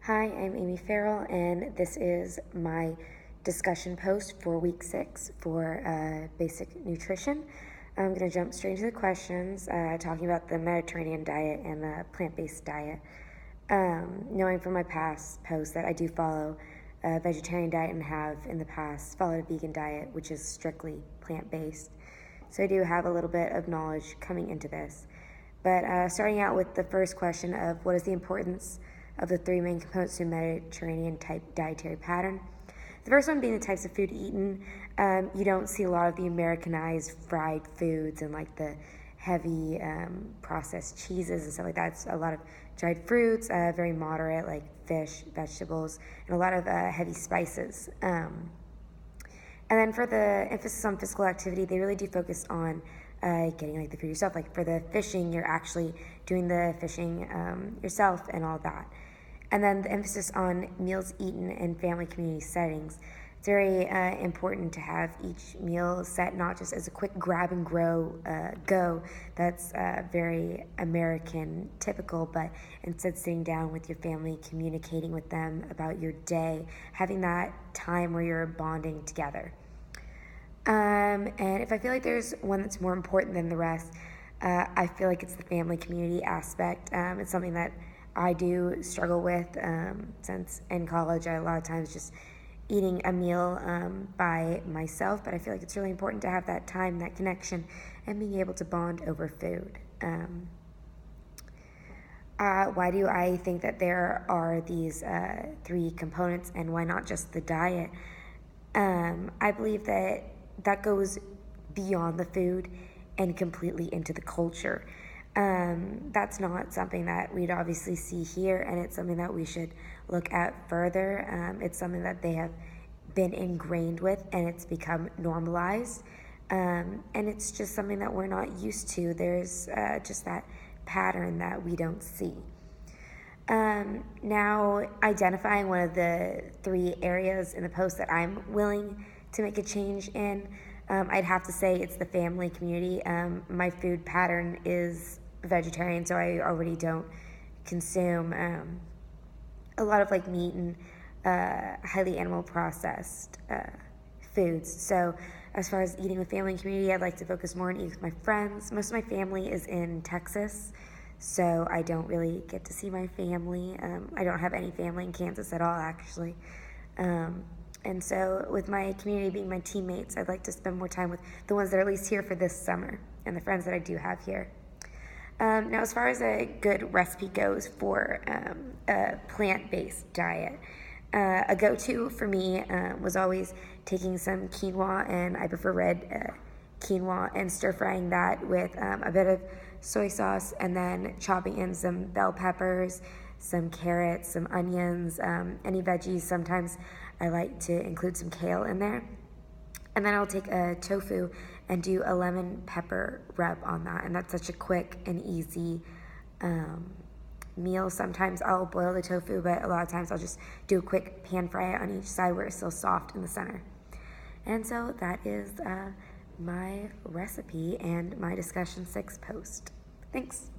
Hi, I'm Amy Farrell, and this is my discussion post for week 6 for basic nutrition. I'm going to jump straight into the questions, talking about the Mediterranean diet and the plant-based diet. Knowing from my past posts that I do follow a vegetarian diet and have in the past followed a vegan diet, which is strictly plant-based. So I do have a little bit of knowledge coming into this. But starting out with the first question of what is the importance of the 3 main components to a Mediterranean type dietary pattern. The first one being the types of food eaten. You don't see a lot of the Americanized fried foods and like the heavy processed cheeses and stuff like that. It's a lot of dried fruits, very moderate like fish, vegetables, and a lot of heavy spices. And then for the emphasis on physical activity, they really do focus on getting like the food yourself. Like for the fishing, you're actually doing the fishing yourself and all that. And then the emphasis on meals eaten in family community settings. It's very important to have each meal set not just as a quick grab and go that's very American typical, but instead sitting down with your family, communicating with them about your day, having that time where you're bonding together. And if I feel like there's one that's more important than the rest, I feel like it's the family community aspect. It's something that I do struggle with since in college I a lot of times just eating a meal by myself, but I feel like it's really important to have that time, that connection, and being able to bond over food. Why do I think that there are these 3 components, and why not just the diet? I believe that goes beyond the food and completely into the culture. That's not something that we'd obviously see here, and it's something that we should look at further. It's something that they have been ingrained with, and it's become normalized. And it's just something that we're not used to. There's just that pattern that we don't see. Now, identifying one of the 3 areas in the post that I'm willing to make a change in, I'd have to say it's the family community. My food pattern is vegetarian, so I already don't consume a lot of like meat and highly animal processed foods. So as far as eating with family and community, I'd like to focus more on eating with my friends. Most of my family is in Texas, so I don't really get to see my family. I don't have any family in Kansas at all, actually. And so with my community being my teammates, I'd like to spend more time with the ones that are at least here for this summer and the friends that I do have here. Now, as far as a good recipe goes for a plant-based diet, a go-to for me was always taking some quinoa, and I prefer red quinoa, and stir-frying that with a bit of soy sauce, and then chopping in some bell peppers, some carrots, some onions, any veggies. Sometimes I like to include some kale in there. And then I'll take a tofu and do a lemon pepper rub on that. And that's such a quick and easy meal. Sometimes I'll boil the tofu, but a lot of times I'll just do a quick pan fry it on each side where it's still soft in the center. And so that is my recipe and my discussion 6 post. Thanks.